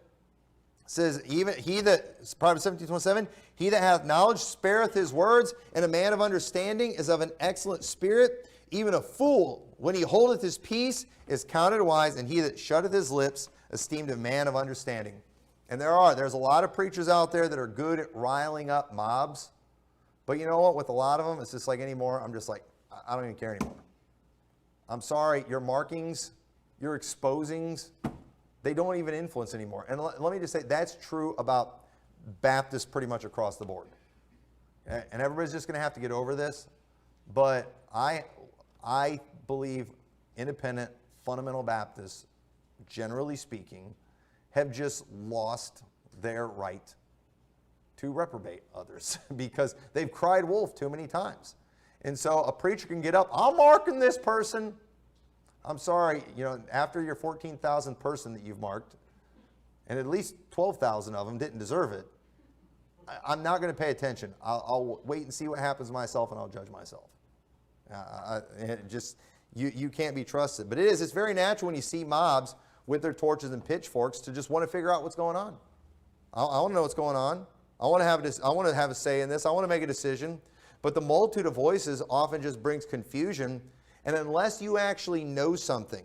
It says, even he that, Proverbs 17:27, he that hath knowledge spareth his words, and a man of understanding is of an excellent spirit. Even a fool, when he holdeth his peace, is counted wise, and he that shutteth his lips, esteemed a man of understanding. And there's a lot of preachers out there that are good at riling up mobs. But you know what? With a lot of them, it's just like anymore, I'm just like, I don't even care anymore. I'm sorry, your markings, your exposings, they don't even influence anymore. And let me just say, that's true about Baptists pretty much across the board. Okay? And everybody's just going to have to get over this. But I believe independent, fundamental Baptists, generally speaking, have just lost their right to reprobate others because they've cried wolf too many times. And so a preacher can get up, I'm marking this person. I'm sorry, you know, after your 14,000th person that you've marked, and at least 12,000 of them didn't deserve it, I'm not going to pay attention. I'll wait and see what happens to myself, and I'll judge myself. You can't be trusted. But it's very natural when you see mobs with their torches and pitchforks to just want to figure out what's going on. I want to know what's going on. I want to have a say in this. I want to make a decision. But the multitude of voices often just brings confusion. And unless you actually know something,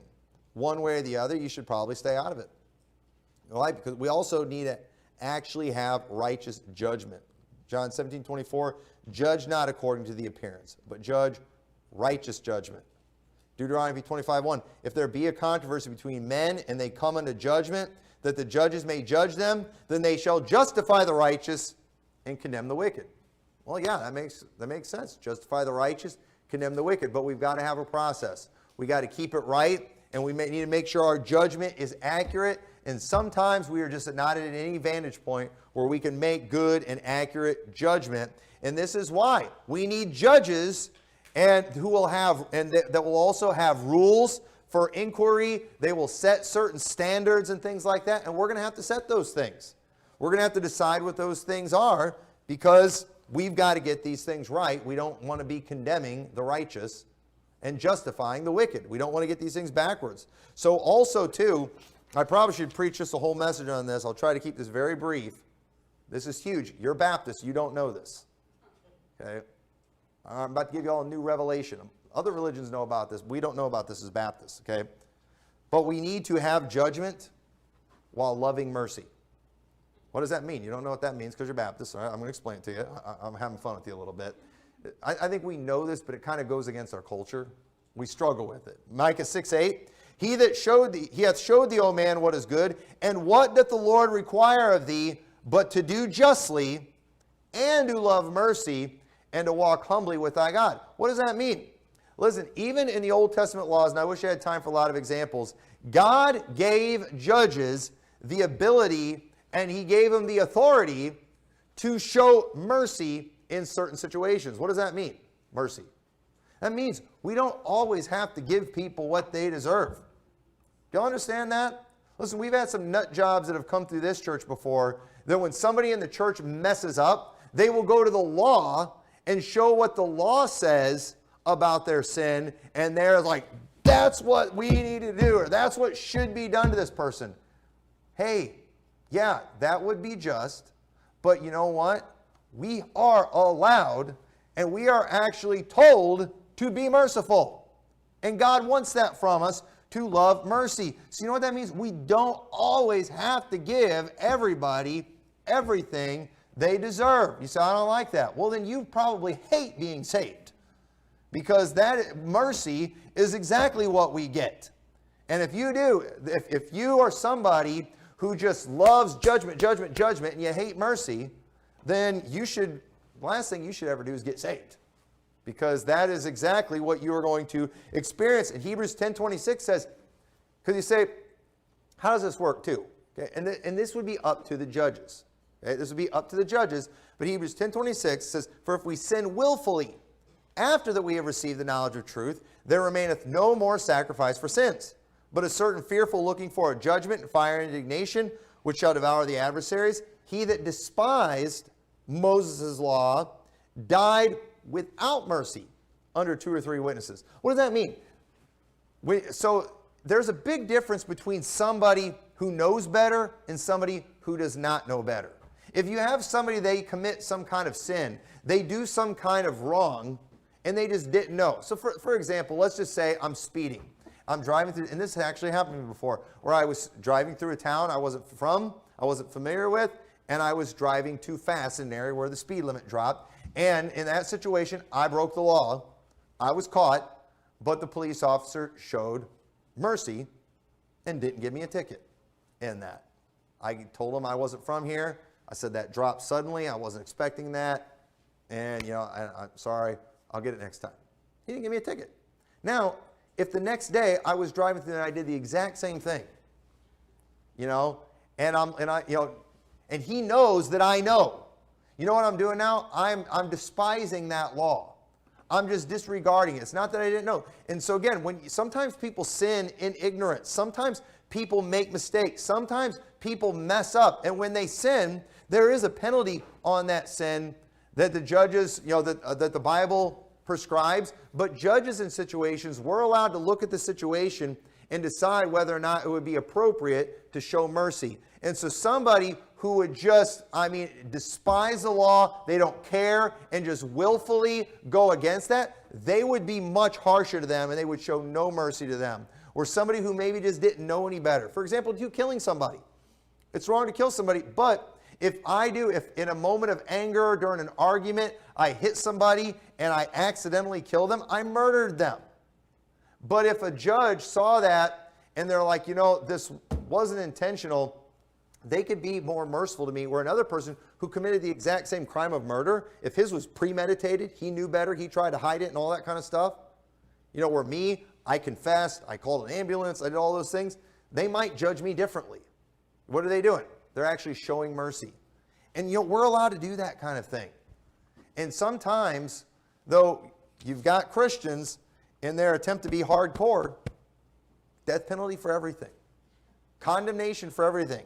one way or the other, you should probably stay out of it. Why? Because we also need to actually have righteous judgment. John 17:24, judge not according to the appearance, but judge righteous judgment. Deuteronomy 25:1, if there be a controversy between men and they come unto judgment, that the judges may judge them, then they shall justify the righteous and condemn the wicked. Well, yeah, that makes sense. Justify the righteous, condemn the wicked. But we've got to have a process. We got to keep it right, and we need to make sure our judgment is accurate. And sometimes we are just not at any vantage point where we can make good and accurate judgment. And this is why we need judges and that will also have rules for inquiry. They will set certain standards and things like that. And we're going to have to set those things. We're going to have to decide what those things are because we've got to get these things right. We don't want to be condemning the righteous and justifying the wicked. We don't want to get these things backwards. So also, too, I probably should preach just a whole message on this. I'll try to keep this very brief. This is huge. You're Baptist. You don't know this. Okay? I'm about to give you all a new revelation. Other religions know about this. We don't know about this as Baptists. Okay? But we need to have judgment while loving mercy. What does that mean? You don't know what that means because you're Baptist. All right? I'm going to explain it to you. I'm having fun with you a little bit. I think we know this, but it kind of goes against our culture. We struggle with it. Micah 6:8. He hath showed thee, O man, what is good, and what doth the Lord require of thee, but to do justly, and to love mercy, and to walk humbly with thy God. What does that mean? Listen, even in the Old Testament laws, and I wish I had time for a lot of examples, God gave judges the ability, and He gave them the authority to show mercy in certain situations. What does that mean? Mercy. That means we don't always have to give people what they deserve. Do you understand that? Listen, we've had some nut jobs that have come through this church before that when somebody in the church messes up, they will go to the law and show what the law says about their sin, and they're like, that's what we need to do, or that's what should be done to this person. Hey, yeah, that would be just, but you know what? We are allowed, and we are actually told to be merciful. And God wants that from us, to love mercy. So you know what that means? We don't always have to give everybody everything they deserve. You say, I don't like that. Well, then you probably hate being saved. Because that mercy is exactly what we get. And if you do, if you are somebody who just loves judgment, and you hate mercy, then the last thing you should ever do is get saved. Because that is exactly what you are going to experience. And Hebrews 10:26 says, because you say, how does this work too? Okay, and this would be up to the judges. Okay, this would be up to the judges. But Hebrews 10:26 says, for if we sin willfully after that we have received the knowledge of truth, there remaineth no more sacrifice for sins, but a certain fearful looking for a judgment and fire and indignation, which shall devour the adversaries. He that despised Moses' law died without mercy under 2 or 3 witnesses. What does that mean? So there's a big difference between somebody who knows better and somebody who does not know better. If you have somebody, they commit some kind of sin, they do some kind of wrong, and they just didn't know. So for example, let's just say I'm speeding. I'm driving through, and this actually happened to me before, where I was driving through a town I wasn't familiar with, and I was driving too fast in an area where the speed limit dropped. And in that situation, I broke the law. I was caught, but the police officer showed mercy and didn't give me a ticket in that. I told him I wasn't from here. I said that dropped suddenly. I wasn't expecting that. And, I'm sorry. I'll get it next time. He didn't give me a ticket. Now, if the next day I was driving through and I did the exact same thing, and he knows that I know. You know what I'm doing now? I'm despising that law. I'm just disregarding it. It's not that I didn't know. And so again, sometimes people sin in ignorance. Sometimes people make mistakes. Sometimes people mess up. And when they sin, there is a penalty on that sin that the judges, that the Bible prescribes. But judges in situations, we're allowed to look at the situation and decide whether or not it would be appropriate to show mercy. And so somebody who would just, despise the law, they don't care, and just willfully go against that, they would be much harsher to them, and they would show no mercy to them. Or somebody who maybe just didn't know any better. For example, you killing somebody. It's wrong to kill somebody, but if in a moment of anger during an argument, I hit somebody and I accidentally kill them, I murdered them. But if a judge saw that and they're like, this wasn't intentional, they could be more merciful to me. Where another person who committed the exact same crime of murder, if his was premeditated, he knew better, he tried to hide it and all that kind of stuff. Where me, I confessed, I called an ambulance, I did all those things, they might judge me differently. What are they doing? They're actually showing mercy. And we're allowed to do that kind of thing. And sometimes, though, you've got Christians in their attempt to be hardcore, death penalty for everything. Condemnation for everything.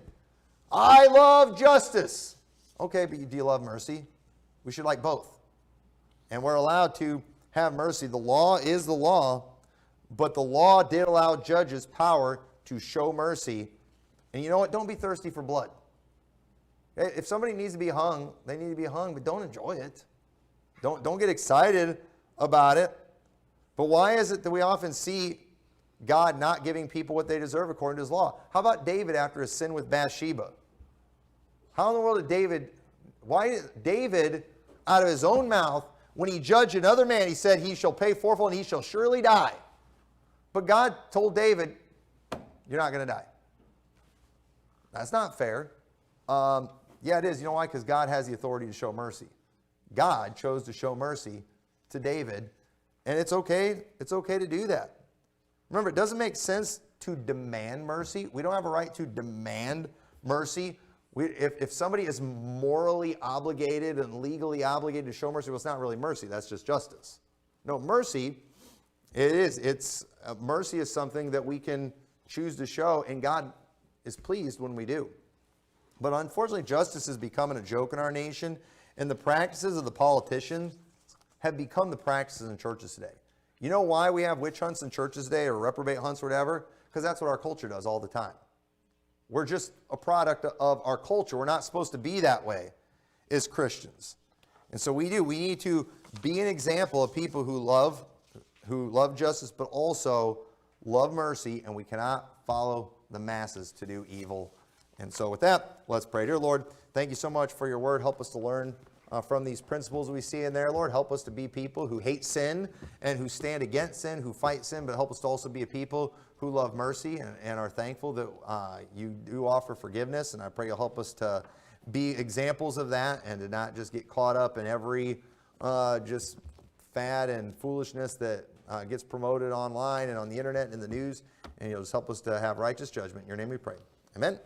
I love justice. Okay, but do you love mercy? We should like both. And we're allowed to have mercy. The law is the law, but the law did allow judges power to show mercy. And you know what? Don't be thirsty for blood. If somebody needs to be hung, they need to be hung, but don't enjoy it. Don't get excited about it. But why is it that we often see God not giving people what they deserve according to his law? How about David after his sin with Bathsheba? How in the world did David, out of his own mouth, when he judged another man, he said, he shall pay fourfold and he shall surely die. But God told David, you're not going to die. That's not fair. Yeah, it is. You know why? Because God has the authority to show mercy. God chose to show mercy to David, and it's okay. It's okay to do that. Remember, it doesn't make sense to demand mercy. We don't have a right to demand mercy. If somebody is morally obligated and legally obligated to show mercy, well, it's not really mercy. That's just justice. No, mercy, mercy is something that we can choose to show, and God is pleased when we do. But unfortunately, justice is becoming a joke in our nation, and the practices of the politicians have become the practices in churches today. You know why we have witch hunts in churches today, or reprobate hunts or whatever? Because that's what our culture does all the time. We're just a product of our culture. We're not supposed to be that way as Christians. And so we need to be an example of people who love justice, but also love mercy, and we cannot follow the masses to do evil. And so with that, let's pray. Dear Lord, thank you so much for your word. Help us to learn from these principles we see in there, Lord. Help us to be people who hate sin and who stand against sin, who fight sin, but help us to also be a people who love mercy and are thankful that you do offer forgiveness. And I pray you'll help us to be examples of that and to not just get caught up in every just fad and foolishness that gets promoted online and on the internet and in the news. And you'll just help us to have righteous judgment. In your name we pray. Amen.